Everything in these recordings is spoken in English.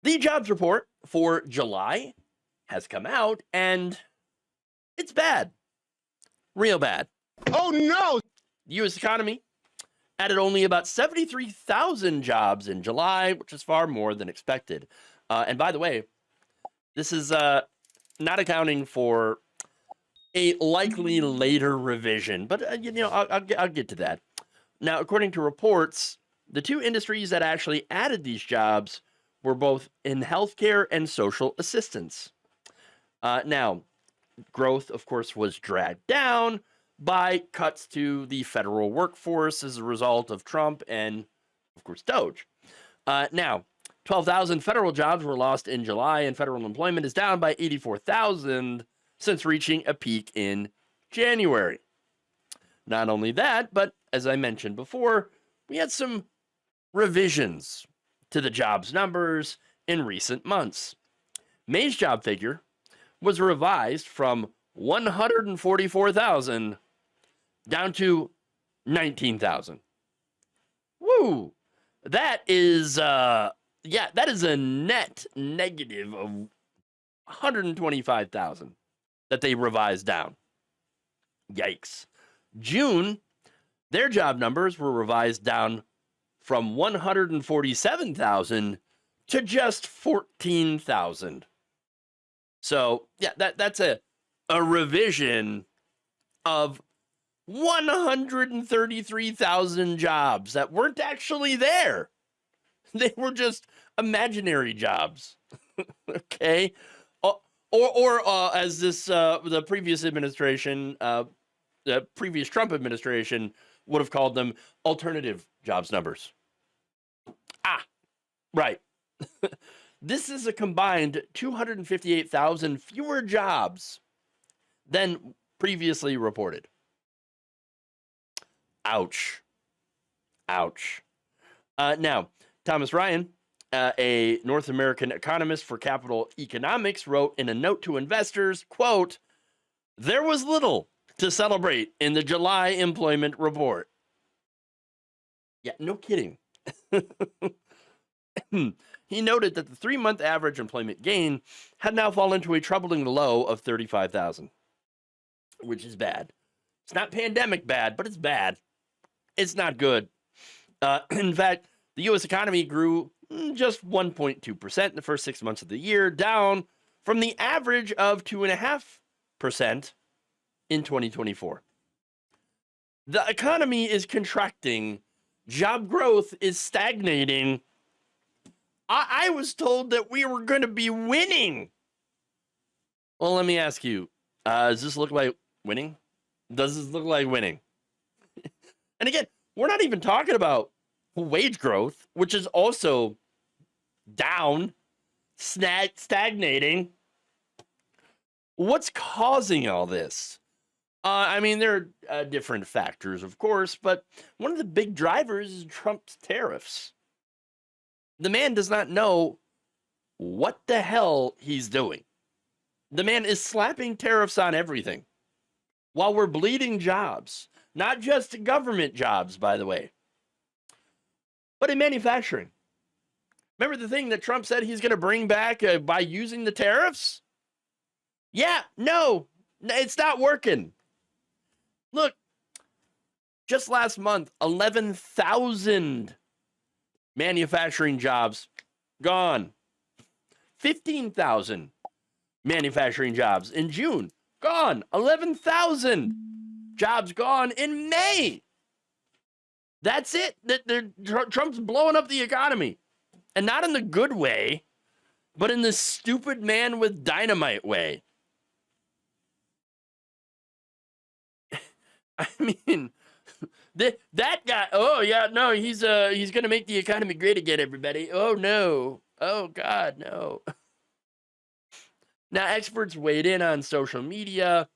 The jobs report for July has come out, and it's bad. Real bad. Oh, no! The U.S. economy added only about 73,000 jobs in July, which is far more than expected. And by the way, this is not accounting for a likely later revision, but I'll get to that. Now, according to reports, the two industries that actually added these jobs were both in healthcare and social assistance. Now, growth, of course, was dragged down by cuts to the federal workforce as a result of Trump and, of course, Doge. Now, 12,000 federal jobs were lost in July, and federal employment is down by 84,000 since reaching a peak in January. Not only that, but as I mentioned before, we had some revisions to the jobs numbers in recent months. May's job figure was revised from 144,000 down to 19,000. Woo! That is that is a net negative of 125,000 that they revised down. Yikes. June, their job numbers were revised down from 147,000 to just 14,000. So, yeah, that's a revision of 133,000 jobs that weren't actually there. They were just imaginary jobs. Okay? Or as the previous administration, the previous Trump administration would have called them alternative jobs numbers. Right. This is a combined 258,000 fewer jobs than previously reported. Ouch. Ouch. Now, Thomas Ryan, a North American economist for Capital Economics, wrote in a note to investors, quote, "There was little to celebrate in the July employment report." Yeah, no kidding. He noted that the 3-month average employment gain had now fallen to a troubling low of 35,000, which is bad. It's not pandemic bad, but it's bad. It's not good. In fact, the U.S. economy grew just 1.2% in the first 6 months of the year, down from the average of 2.5% in 2024. The economy is contracting. Job growth is stagnating. I was told that we were going to be winning. Well, let me ask you, does this look like winning? Does this look like winning? And again, we're not even talking about wage growth, which is also down, stagnating. What's causing all this? I mean, there are different factors, of course, but one of the big drivers is Trump's tariffs. The man does not know what the hell he's doing. The man is slapping tariffs on everything while we're bleeding jobs, not just government jobs, by the way, but in manufacturing. Remember the thing that Trump said he's going to bring back by using the tariffs? Yeah, no, it's not working. Look, just last month, 11,000 manufacturing jobs gone. 15,000 manufacturing jobs in June gone. 11,000 jobs gone in May. That's it. Trump's blowing up the economy. And not in the good way, but in the stupid man with dynamite way. I mean, that guy, oh yeah, no, he's going to make the economy great again, everybody. Oh no. Oh God, no. Now, experts weighed in on social media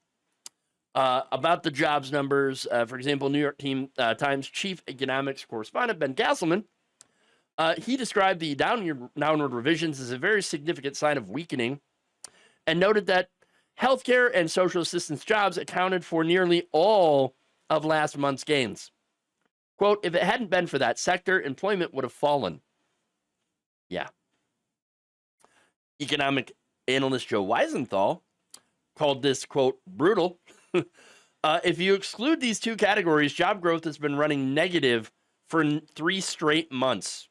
about the jobs numbers. For example, New York Times chief economics correspondent Ben Castleman, he described the downward revisions as a very significant sign of weakening and noted that healthcare and social assistance jobs accounted for nearly all of last month's gains. Quote, "If it hadn't been for that sector, employment would have fallen." Yeah. Economic analyst Joe Weisenthal called this, quote, brutal. If you exclude these two categories, job growth has been running negative for 3 straight months.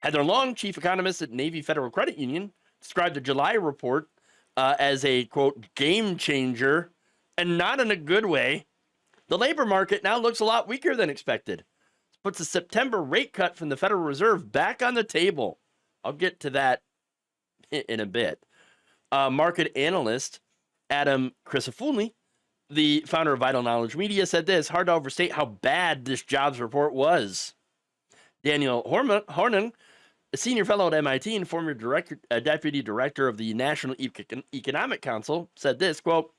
Heather Long, chief economist at Navy Federal Credit Union, described the July report as a, quote, game changer, and not in a good way. The labor market now looks a lot weaker than expected. This puts a September rate cut from the Federal Reserve back on the table. I'll get to that in a bit. Market analyst Adam Crisafulli, the founder of Vital Knowledge Media, said this: hard to overstate how bad this jobs report was. Daniel Hornan, a senior fellow at MIT and former deputy director of the National Economic Council, said this, quote,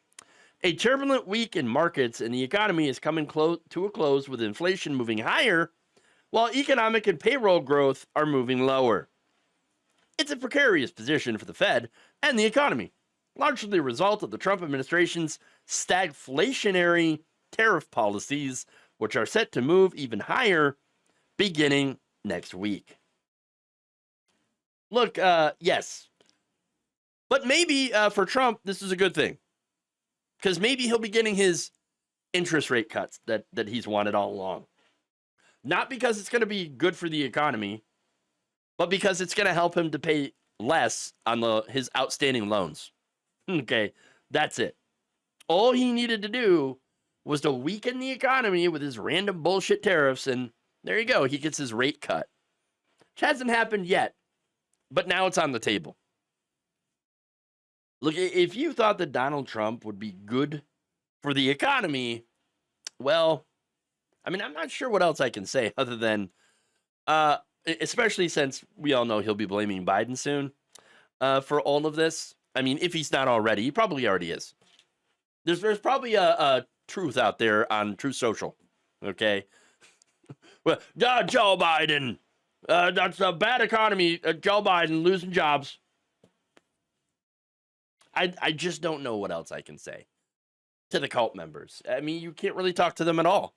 a turbulent week in markets and the economy is coming to a close with inflation moving higher while economic and payroll growth are moving lower. It's a precarious position for the Fed and the economy, largely a result of the Trump administration's stagflationary tariff policies, which are set to move even higher beginning next week. Look, yes, but maybe for Trump, this is a good thing, because maybe he'll be getting his interest rate cuts that he's wanted all along. Not because it's going to be good for the economy, but because it's going to help him to pay less on his outstanding loans. Okay, that's it. All he needed to do was to weaken the economy with his random bullshit tariffs, and there you go. He gets his rate cut. Which hasn't happened yet, but now it's on the table. Look, if you thought that Donald Trump would be good for the economy, well, I mean, I'm not sure what else I can say other than, especially since we all know he'll be blaming Biden soon for all of this. I mean, if he's not already, he probably already is. There's probably a truth out there on Truth Social, okay? Well, Joe Biden, that's a bad economy. Joe Biden losing jobs. I just don't know what else I can say to the cult members. I mean, you can't really talk to them at all.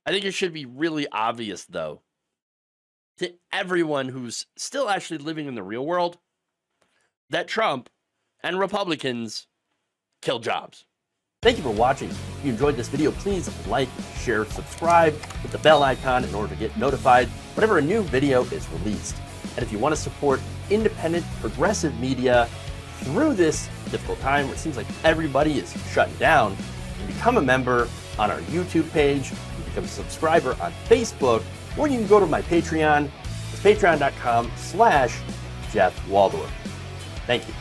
I think it should be really obvious, though, to everyone who's still actually living in the real world, that Trump and Republicans kill jobs. Thank you for watching. If you enjoyed this video, please like, share, subscribe, hit the bell icon in order to get notified whenever a new video is released. And if you want to support independent, progressive media through this difficult time where it seems like everybody is shutting down, you can become a member on our YouTube page, you can become a subscriber on Facebook, or you can go to my Patreon. It's patreon.com/Jeff Waldorf. Thank you.